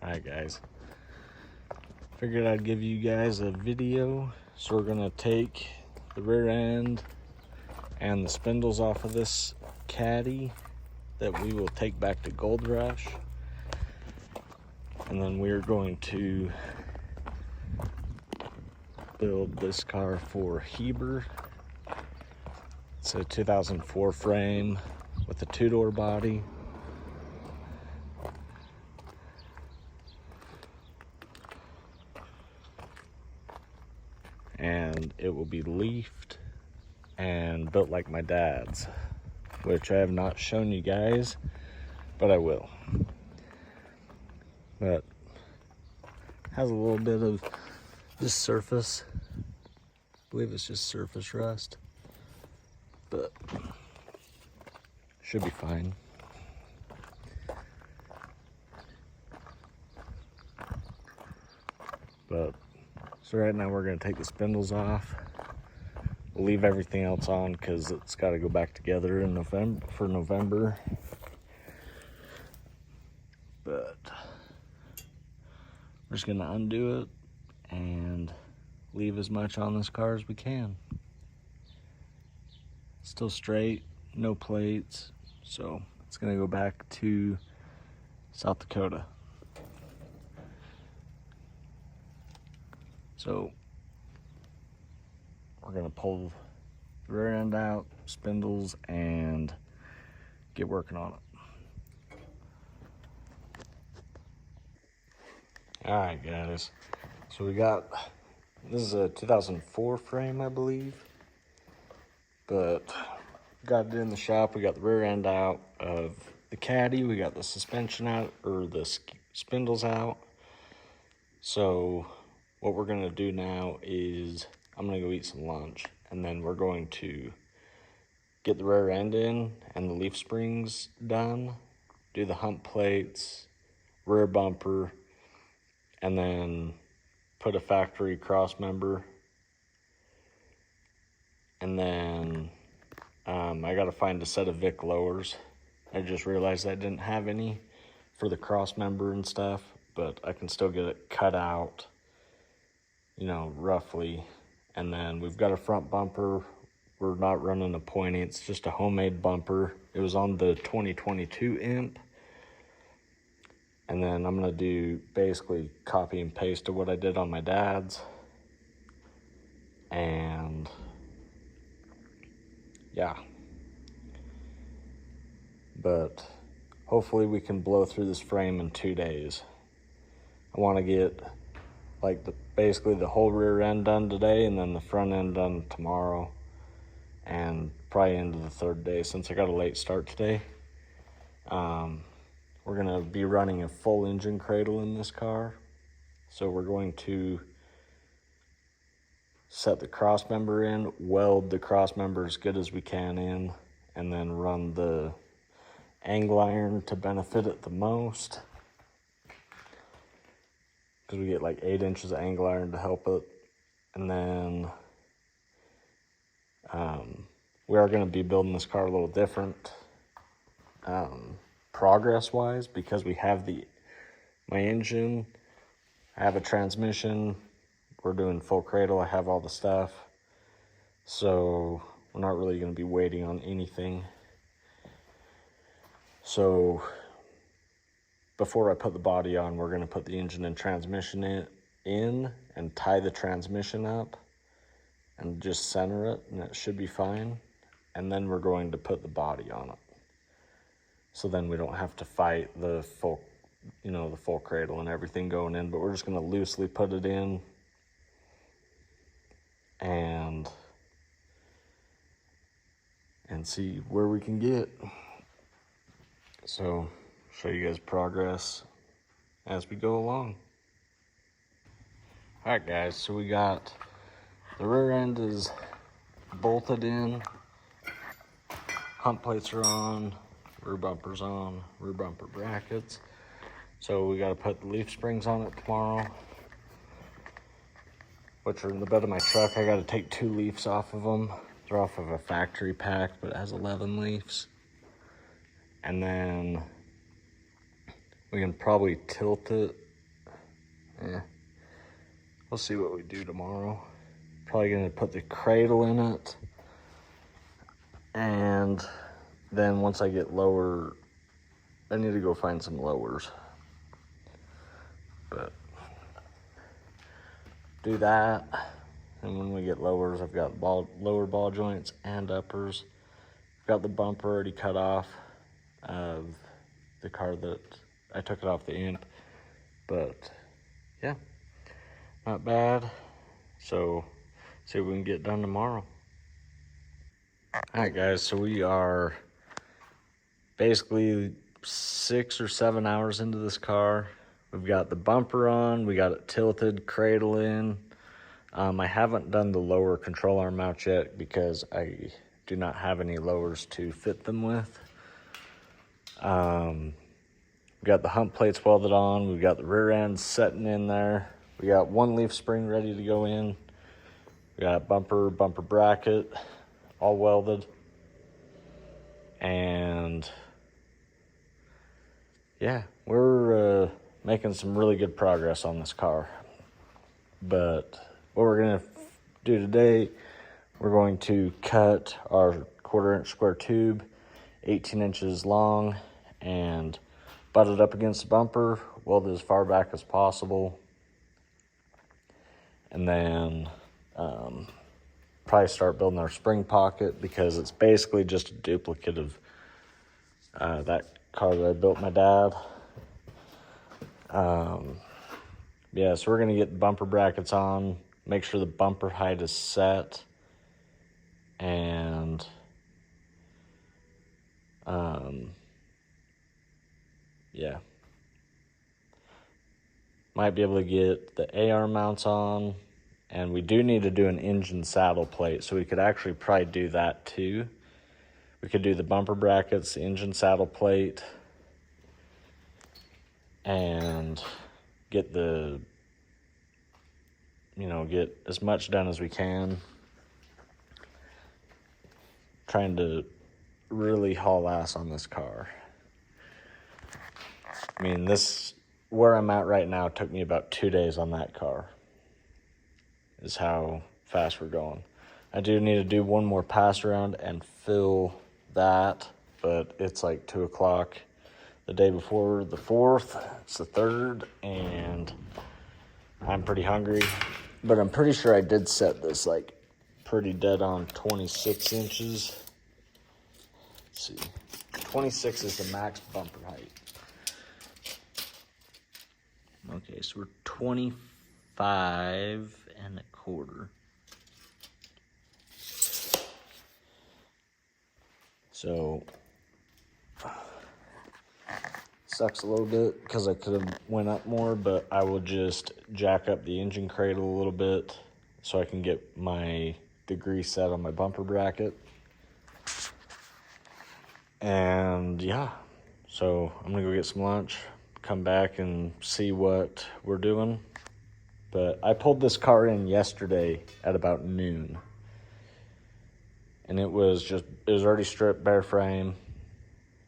Alright guys, figured I'd give you guys a video. So we're gonna take the rear end and the spindles off of this caddy that we will take back to Gold Rush, and then we're going to build this car for Heber. It's a 2004 frame with a two-door body. And it will be leafed and built like my dad's, which I have not shown you guys, but I will. But has a little bit of this surface. I believe it's just surface rust, but should be fine. But so right now we're going to take the spindles off. We'll leave everything else on because it's got to go back together in November. But we're just going to undo it and leave as much on this car as we can. Still straight, no plates, so it's going to go back to South Dakota. So we're gonna pull the rear end out, spindles, and get working on it. All right, guys. So we got, this is a 2004 frame, I believe, but got it in the shop. We got the rear end out of the caddy. We got the suspension out, or the spindles out. So what we're gonna do now is I'm gonna go eat some lunch, and then we're going to get the rear end in and the leaf springs done, do the hump plates, rear bumper, and then put a factory cross member. And then I gotta find a set of Vic lowers. I just realized I didn't have any for the cross member and stuff, but I can still get it cut out, you know, roughly. And then we've got a front bumper. We're not running a pointy, it's just a homemade bumper. It was on the 2022 imp. And then I'm gonna do basically copy and paste of what I did on my dad's. And yeah. But hopefully we can blow through this frame in 2 days. I wanna get like basically the whole rear end done today, and then the front end done tomorrow, and probably into the third day since I got a late start today. We're gonna be running a full engine cradle in this car. So we're going to set the cross member in, weld the cross member as good as we can in, and then run the angle iron to benefit it the most, because we get like 8 inches of angle iron to help it. And then we are going to be building this car a little different progress wise, because we have my engine, I have a transmission, we're doing full cradle, I have all the stuff, so we're not really going to be waiting on anything. So before I put the body on, we're going to put the engine and transmission in and tie the transmission up and just center it, and it should be fine. And then we're going to put the body on it. So then we don't have to fight the full, the full cradle and everything going in, but we're just going to loosely put it in and see where we can get. So show you guys progress as we go along. All right, guys, so we got the rear end is bolted in, hump plates are on, rear bumper's on, rear bumper brackets. So we got to put the leaf springs on it tomorrow, which are in the bed of my truck. I got to take 2 leaves off of them. They're off of a factory pack, but it has 11 leaves. And then we can probably tilt it Yeah. We'll see what we do tomorrow. Probably gonna put the cradle in it. And then once I get lower, I need to go find some lowers. But do that. And when we get lowers, I've got lower ball joints and uppers. I've got the bumper already cut off of the car that I took it off the imp. But yeah, not bad. So see what we can get done tomorrow. All right, guys, so we are basically 6 or 7 hours into this car. We've got the bumper on, we got it tilted, cradle in. I haven't done the lower control arm mount yet because I do not have any lowers to fit them with. We got the hump plates welded on, we've got the rear end setting in there. We got one leaf spring ready to go in. We got bumper bracket, all welded. And yeah, we're making some really good progress on this car. But what we're gonna do today, we're going to cut our 1/4 inch square tube, 18 inches long, and butt it up against the bumper, weld it as far back as possible. And then probably start building our spring pocket because it's basically just a duplicate of that car that I built my dad. Yeah, so we're gonna get the bumper brackets on, make sure the bumper height is set, and yeah. Might be able to get the AR mounts on, and we do need to do an engine saddle plate, so we could actually probably do that too. We could do the bumper brackets, the engine saddle plate, and get get as much done as we can. Trying to really haul ass on this car. I mean, where I'm at right now took me about 2 days on that car, is how fast we're going. I do need to do one more pass around and fill that, but it's like 2 o'clock the day before the 4th. It's the 3rd, and I'm pretty hungry, but I'm pretty sure I did set this like pretty dead on 26 inches. Let's see, 26 is the max bumper height. Okay, so we're 25.25. So sucks a little bit because I could have went up more, but I will just jack up the engine cradle a little bit so I can get my degree set on my bumper bracket. And yeah, so I'm gonna go get some lunch, come back and see what we're doing. But I pulled this car in yesterday at about noon, and it was already stripped bare frame,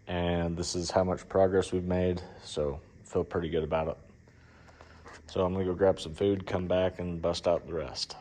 and this is how much progress we've made, so I feel pretty good about it. So I'm gonna go grab some food, come back and bust out the rest.